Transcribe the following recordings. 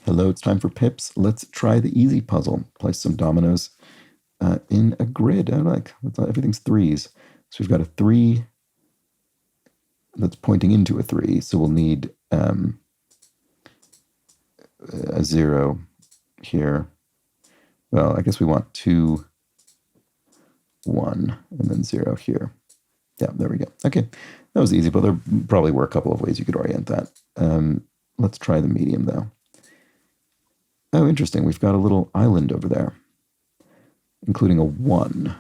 Hello, it's time for pips. Let's try the easy puzzle. Place some dominoes in a grid. Everything's threes. So we've got a 3 that's pointing into a 3. So we'll need a 0 here. Well, I guess we want 2, 1, and then 0 here. Yeah, there we go. Okay, that was easy, but there probably were a couple of ways you could orient that. Let's try the medium, though. Oh, interesting. We've got a little island over there, including a 1.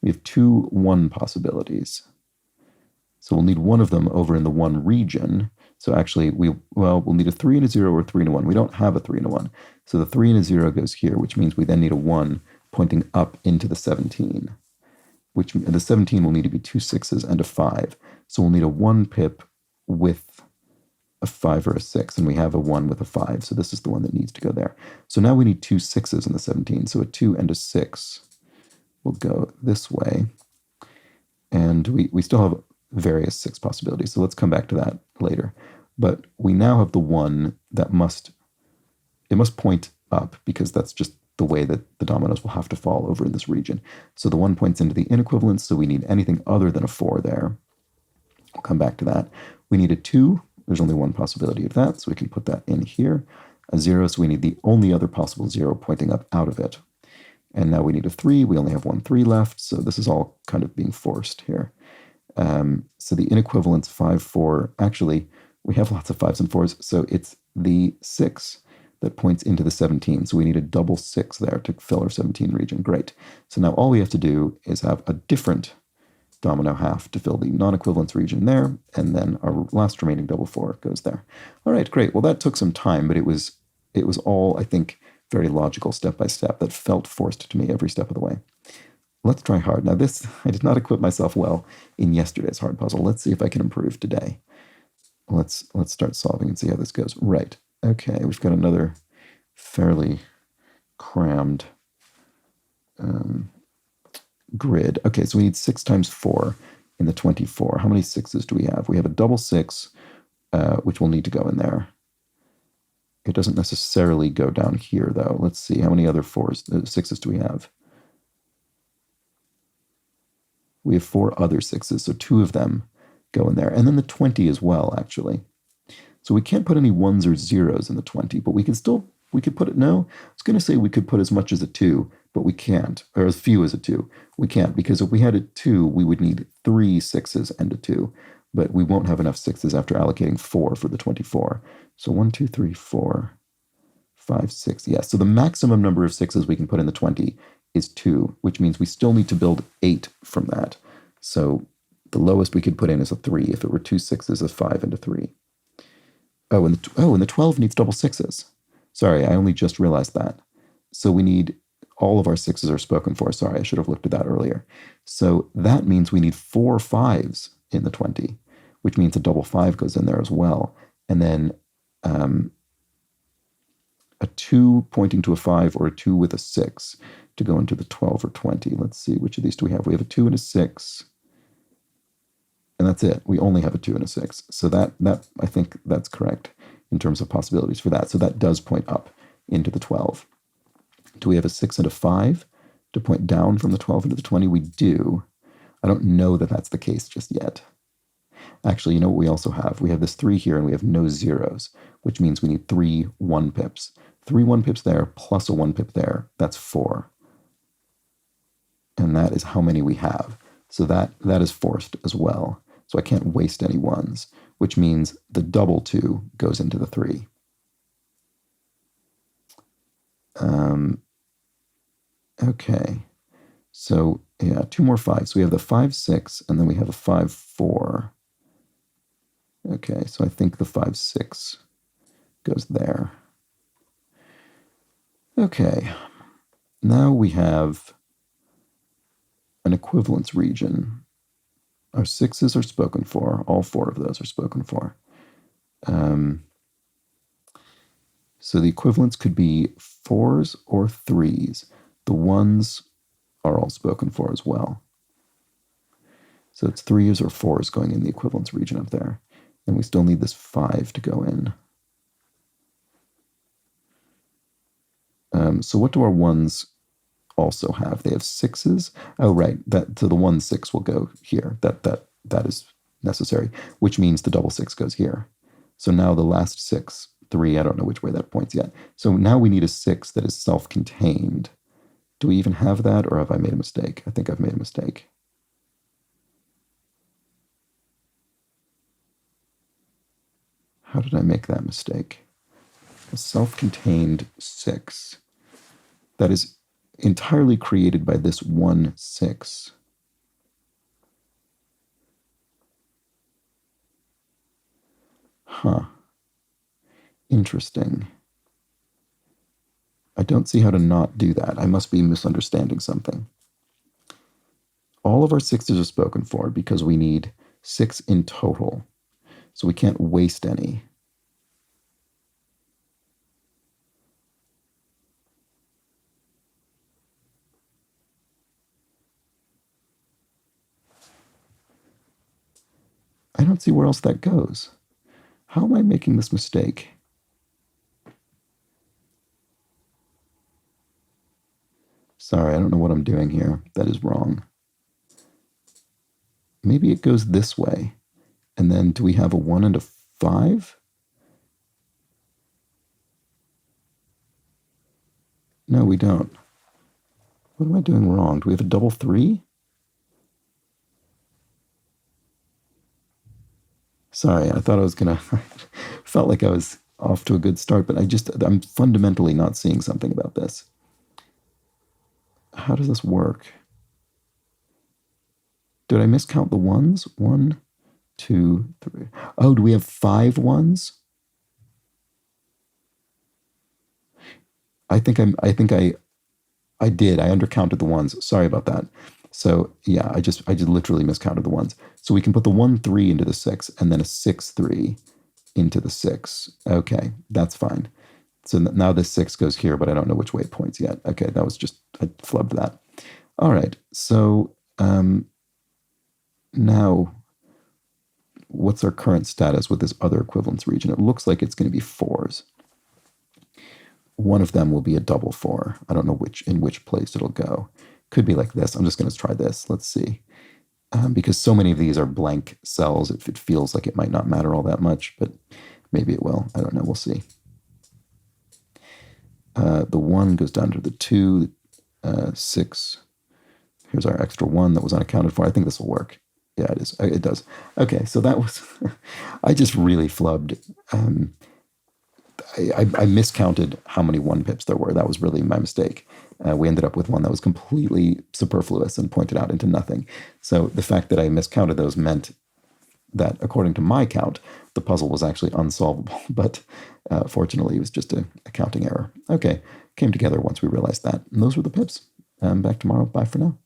We have 2 1 possibilities. So we'll need one of them over in the 1 region. So actually, we'll need a 3 and a 0 or a 3 and a 1. We don't have a 3 and a 1. So the 3 and a 0 goes here, which means we then need a 1 pointing up into the 17. Which the 17 will need to be 2 6s and a 5. So we'll need a 1 pip with a 5 or a 6, and we have a 1 with a 5, so this is the one that needs to go there. So now we need 2 6s in the 17, so a 2 and a 6 will go this way. And we still have various 6 possibilities, so let's come back to that later. But we now have the 1 that must point up, because that's just the way that the dominoes will have to fall over in this region. So the 1 points into the inequivalence, so we need anything other than a 4 there. We'll come back to that. We need a 2. There's only one possibility of that, so we can put that in here. A 0, so we need the only other possible 0 pointing up out of it. And now we need a 3. We only have 1 3 left, so this is all kind of being forced here. So the inequivalence 5, 4, actually, we have lots of 5s and 4s, so it's the 6 that points into the 17. So we need a double 6 there to fill our 17 region. Great. So now all we have to do is have a different domino half to fill the non-equivalence region there, and then our last remaining double 4 goes there. All right, great. Well, that took some time, but it was all, I think, very logical step by step. That felt forced to me every step of the way. Let's try hard. Now this, I did not equip myself well in yesterday's hard puzzle. Let's see if I can improve today. Let's start solving and see how this goes. Right. Okay, we've got another fairly crammed grid. Okay, so we need 6 times 4 in the 24. How many 6s do we have? We have a double 6, which will need to go in there. It doesn't necessarily go down here, though. Let's see, how many other 6s do we have? We have 4 other 6s, so 2 of them go in there. And then the 20 as well, actually. So we can't put any 1s or 0s in the 20, but we could put it, no, I was going to say we could put as much as a 2, but we can't, or as few as a 2. We can't, because if we had a 2, we would need 3 6s and a 2, but we won't have enough 6s after allocating 4 for the 24. So 1, 2, 3, 4, 5, 6, yes. So the maximum number of 6s we can put in the 20 is 2, which means we still need to build 8 from that. So the lowest we could put in is a 3. If it were 2 6s, a 5 and a 3. Oh, and the 12 needs double 6s. Sorry, I only just realized that. So we need, all of our 6s are spoken for. Sorry, I should have looked at that earlier. So that means we need 4 5s in the 20, which means a double 5 goes in there as well. And then a 2 pointing to a 5 or a 2 with a 6 to go into the 12 or 20. Let's see, which of these do we have? We have a 2 and a 6. And that's it. We only have a 2 and a 6. So that I think that's correct in terms of possibilities for that. So that does point up into the 12. Do we have a 6 and a 5 to point down from the 12 into the 20? We do. I don't know that that's the case just yet. Actually, you know what we also have? We have this 3 here and we have no 0s, which means we need 3 1 pips. 3 1 pips there plus a 1 pip there. That's 4. And that is how many we have. So that is forced as well. So I can't waste any 1s, which means the double 2 goes into the 3. Okay, so yeah, 2 more 5s. So we have the 5 6, and then we have a 5 4. Okay, so I think the 5 6 goes there. Okay, now we have an equivalence region. Our 6s are spoken for. All 4 of those are spoken for. So the equivalence could be 4s or 3s. The 1s are all spoken for as well. So it's 3s or 4s going in the equivalence region up there. And we still need this 5 to go in. So what do our ones also have? They have sixes. Oh, right. So the 1 6 will go here. That is necessary, which means the double six goes here. So now the last 6, 3, I don't know which way that points yet. So now we need a 6 that is self-contained. Do we even have that, or have I made a mistake? I think I've made a mistake. How did I make that mistake? A self-contained 6 that is entirely created by this 1 6. Huh. Interesting. I don't see how to not do that. I must be misunderstanding something. All of our 6s are spoken for because we need 6 in total. So we can't waste any. I don't see where else that goes. How am I making this mistake? Sorry, I don't know what I'm doing here. That is wrong. Maybe it goes this way. And then do we have a 1 and a 5? No, we don't. What am I doing wrong? Do we have a double 3? Sorry, I thought I was gonna, felt like I was off to a good start, but I'm fundamentally not seeing something about this. How does this work? Did I miscount the ones? 1, 2, 3. Oh, do we have 5 ones? I think I did. I undercounted the ones. Sorry about that. So yeah, I just literally miscounted the ones. So we can put the 1 3 into the 6 and then a 6 3 into the 6. Okay, that's fine. So now this 6 goes here, but I don't know which way it points yet. Okay, that was just, I flubbed that. All right, so now what's our current status with this other equivalence region? It looks like it's going to be 4s. One of them will be a double 4. I don't know in which place it'll go. Could be like this. I'm just going to try this. Let's see. Because so many of these are blank cells, it feels like it might not matter all that much, but maybe it will. I don't know. We'll see. The 1 goes down to the 2, 6. Here's our extra 1 that was unaccounted for. I think this will work. Yeah, it is. It does. Okay, so that was, I just really flubbed. I miscounted how many 1 pips there were. That was really my mistake. We ended up with one that was completely superfluous and pointed out into nothing. So the fact that I miscounted those meant that, according to my count, the puzzle was actually unsolvable. But fortunately, it was just a counting error. Okay, came together once we realized that. And those were the pips. Back tomorrow. Bye for now.